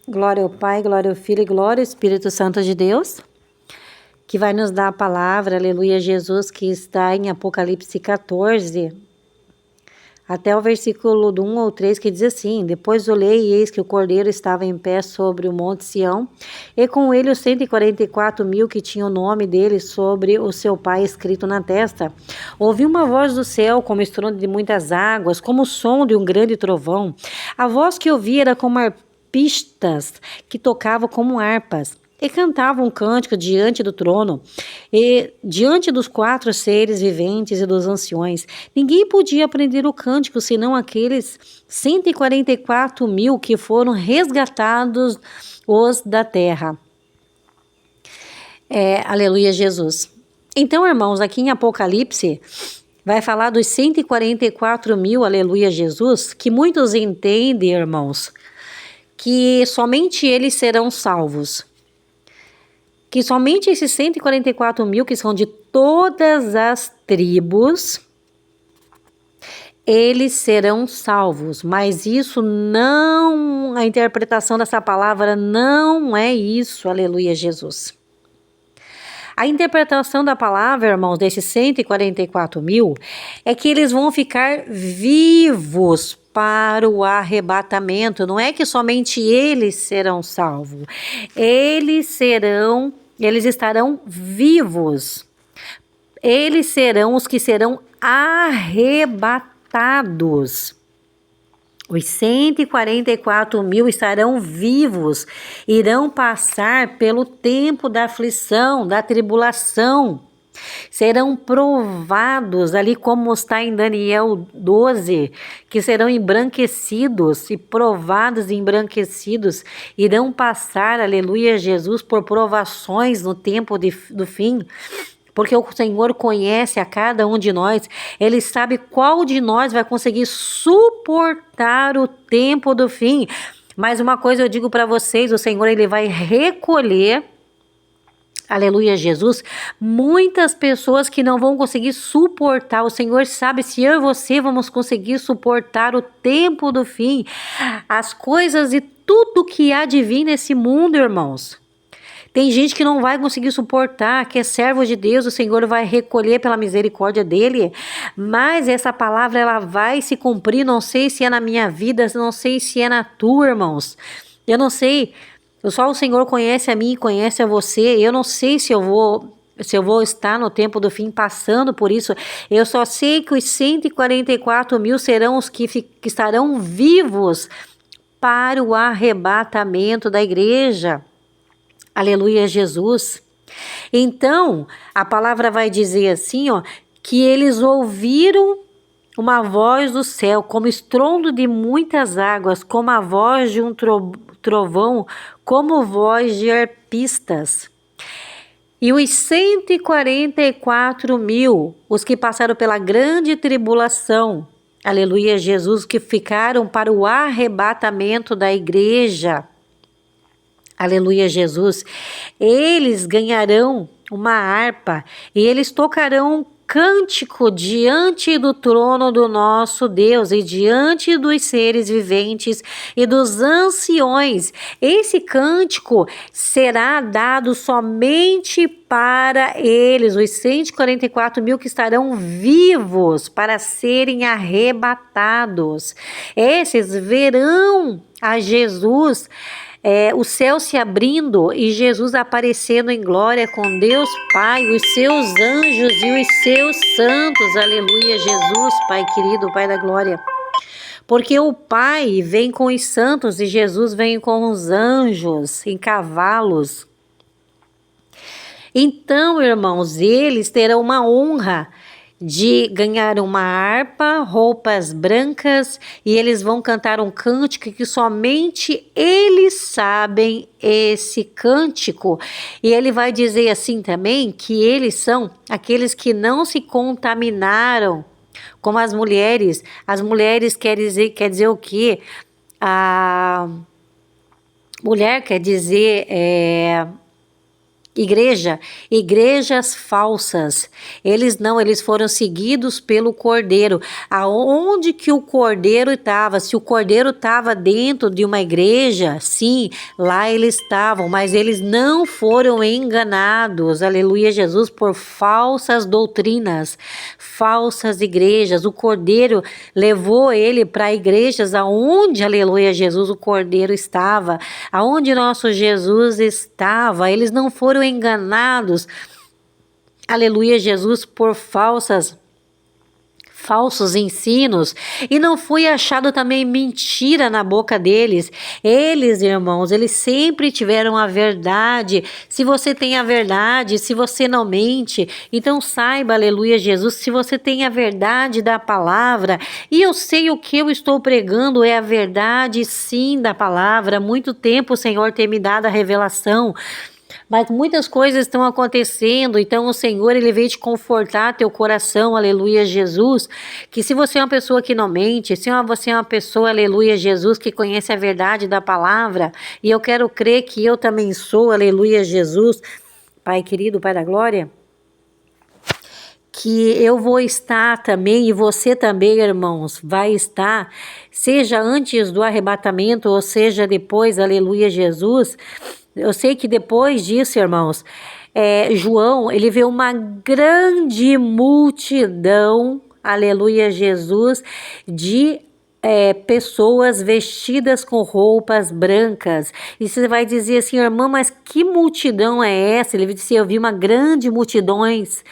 Glória ao Pai, glória ao Filho e glória ao Espírito Santo de Deus, que vai nos dar a palavra, aleluia, Jesus, que está em Apocalipse 14, até o versículo do 1 ao 3, que diz assim: Depois olhei e eis que o Cordeiro estava em pé sobre o monte Sião, e com ele os 144.000 que tinham o nome dele sobre o seu pai escrito na testa. Ouvi uma voz do céu, como estrondo de muitas águas, como o som de um grande trovão. A voz que ouvi era como arpistas que tocavam como harpas, e cantavam um cântico diante do trono, e diante dos 4 seres viventes e dos anciões. Ninguém podia aprender o cântico, senão aqueles 144.000 que foram resgatados os da terra. Aleluia, Jesus. Então, irmãos, aqui em Apocalipse, vai falar dos 144.000, aleluia, Jesus, que muitos entendem, irmãos, que somente eles serão salvos. Que somente esses 144.000 que são de todas as tribos, eles serão salvos. Mas isso não, a interpretação dessa palavra não é isso, aleluia, Jesus. A interpretação da palavra, irmãos, desses 144.000, é que eles vão ficar vivos para o arrebatamento. Não é que somente eles serão salvos. Eles estarão vivos. Eles serão os que serão arrebatados. Os 144.000 estarão vivos, irão passar pelo tempo da aflição, da tribulação. Serão provados, ali como está em Daniel 12, que serão embranquecidos e provados e embranquecidos, irão passar, aleluia, Jesus, por provações no tempo do fim. Porque o Senhor conhece a cada um de nós, Ele sabe qual de nós vai conseguir suportar o tempo do fim. Mas uma coisa eu digo para vocês, o Senhor Ele vai recolher, aleluia, Jesus, muitas pessoas que não vão conseguir suportar. O Senhor sabe se eu e você vamos conseguir suportar o tempo do fim, as coisas e tudo que há de vir nesse mundo, irmãos. Tem gente que não vai conseguir suportar, que é servo de Deus, o Senhor vai recolher pela misericórdia dele, mas essa palavra ela vai se cumprir, não sei se é na minha vida, não sei se é na tua, irmãos, eu não sei, só o Senhor conhece a mim e conhece a você, eu não sei se eu vou estar no tempo do fim passando por isso, eu só sei que os 144.000 serão os que estarão vivos para o arrebatamento da igreja. Aleluia, Jesus. Então, a palavra vai dizer assim, ó, que eles ouviram uma voz do céu, como estrondo de muitas águas, como a voz de um trovão, como voz de arpistas. E os 144.000, os que passaram pela grande tribulação, aleluia, Jesus, que ficaram para o arrebatamento da igreja, aleluia, Jesus, eles ganharão uma harpa e eles tocarão um cântico diante do trono do nosso Deus e diante dos seres viventes e dos anciões. Esse cântico será dado somente para eles, os 144.000 que estarão vivos para serem arrebatados. Esses verão a Jesus, o céu se abrindo e Jesus aparecendo em glória com Deus Pai, os seus anjos e os seus santos, aleluia, Jesus, Pai querido, Pai da glória, porque o Pai vem com os santos e Jesus vem com os anjos em cavalos. Então, irmãos, eles terão uma honra de ganhar uma harpa, roupas brancas, e eles vão cantar um cântico que somente eles sabem esse cântico. E ele vai dizer assim também que eles são aqueles que não se contaminaram como as mulheres. As mulheres quer dizer o quê? A mulher quer dizer igrejas falsas. Eles foram seguidos pelo Cordeiro. Aonde que o Cordeiro estava? Se o Cordeiro estava dentro de uma igreja, sim, lá eles estavam, mas eles não foram enganados, aleluia Jesus, por falsas doutrinas, falsas igrejas. O Cordeiro levou ele para igrejas aonde, aleluia Jesus, o Cordeiro estava, aonde nosso Jesus estava. Eles não foram enganados, aleluia Jesus, por falsos ensinos, e não foi achado também mentira na boca deles. Eles, irmãos, eles sempre tiveram a verdade. Se você tem a verdade, se você não mente, então saiba, aleluia Jesus, se você tem a verdade da palavra, e eu sei o que eu estou pregando é a verdade sim da palavra. Há muito tempo o Senhor tem me dado a revelação, mas muitas coisas estão acontecendo, então o Senhor, Ele veio te confortar teu coração, aleluia Jesus, que se você é uma pessoa que não mente, se você é uma pessoa, aleluia Jesus, que conhece a verdade da palavra, e eu quero crer que eu também sou, aleluia Jesus, Pai querido, Pai da glória, que eu vou estar também, e você também, irmãos, vai estar, seja antes do arrebatamento, ou seja depois, aleluia Jesus. Eu sei que depois disso, irmãos, João, ele vê uma grande multidão, aleluia Jesus, de pessoas vestidas com roupas brancas. E você vai dizer assim, irmã, mas que multidão é essa? Ele disse, eu vi uma grande multidões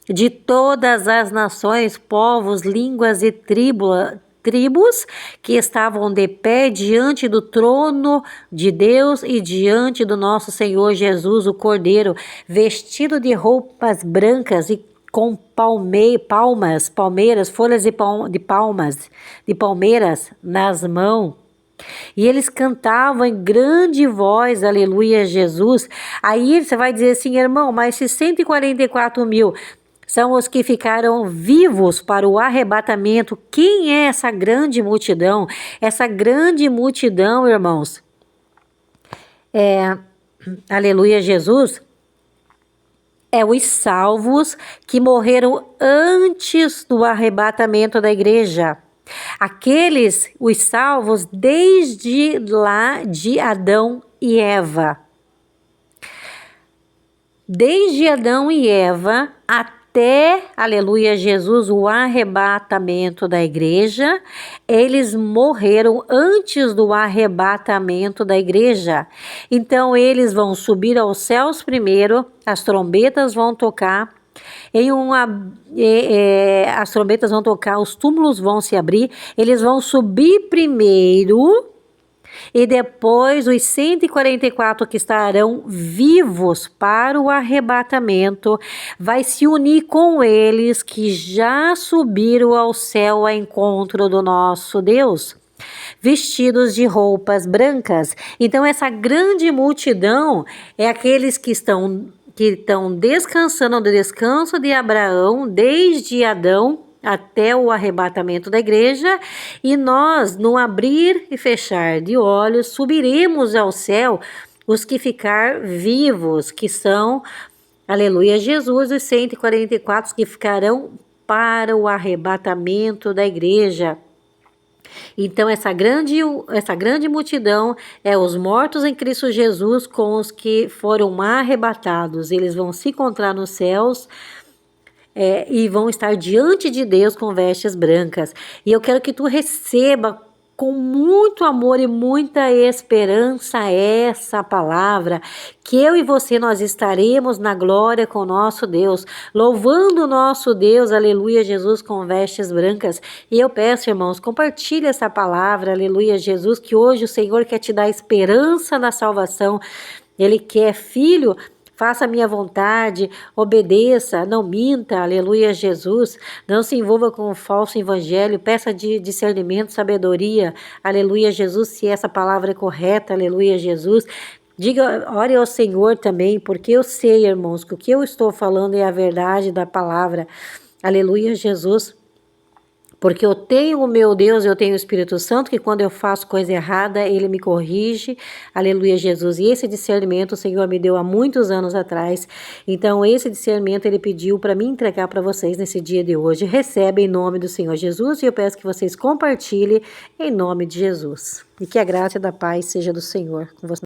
de todas as nações, povos, línguas e tribos que estavam de pé diante do trono de Deus e diante do nosso Senhor Jesus, o Cordeiro, vestido de roupas brancas e com palmeiras, folhas de palmeiras nas mãos. E eles cantavam em grande voz, aleluia Jesus. Aí você vai dizer assim, irmão, mas esses 144 mil são os que ficaram vivos para o arrebatamento. Quem é essa grande multidão? Essa grande multidão, irmãos, aleluia Jesus, é os salvos que morreram antes do arrebatamento da igreja. Os salvos desde lá de Adão e Eva. Desde Adão e Eva até, aleluia Jesus, o arrebatamento da igreja, eles morreram antes do arrebatamento da igreja. Então eles vão subir aos céus primeiro, as trombetas vão tocar, as trombetas vão tocar, os túmulos vão se abrir, eles vão subir primeiro, e depois os 144 que estarão vivos para o arrebatamento vai se unir com eles que já subiram ao céu ao encontro do nosso Deus, vestidos de roupas brancas. Então essa grande multidão é aqueles que estão descansando no descanso de Abraão, desde Adão até o arrebatamento da igreja, e nós, no abrir e fechar de olhos, subiremos ao céu os que ficar vivos, que são, aleluia Jesus, os 144 que ficarão para o arrebatamento da igreja. Então essa grande multidão é os mortos em Cristo Jesus com os que foram arrebatados. Eles vão se encontrar nos céus, e vão estar diante de Deus com vestes brancas. E eu quero que tu receba com muito amor e muita esperança essa palavra, que eu e você nós estaremos na glória com o nosso Deus, louvando o nosso Deus, aleluia Jesus, com vestes brancas. E eu peço, irmãos, compartilhe essa palavra, aleluia Jesus, que hoje o Senhor quer te dar esperança na salvação. Ele quer, filho, faça a minha vontade, obedeça, não minta, aleluia Jesus, não se envolva com o falso evangelho, peça de discernimento, sabedoria, aleluia Jesus, se essa palavra é correta, aleluia Jesus. Diga, ore ao Senhor também, porque eu sei, irmãos, que o que eu estou falando é a verdade da palavra, aleluia Jesus. Porque eu tenho o meu Deus, eu tenho o Espírito Santo, que quando eu faço coisa errada, ele me corrige. Aleluia, Jesus. E esse discernimento o Senhor me deu há muitos anos atrás. Então, esse discernimento ele pediu para me entregar para vocês nesse dia de hoje. Recebe em nome do Senhor Jesus e eu peço que vocês compartilhem em nome de Jesus. E que a graça da paz seja do Senhor com vocês.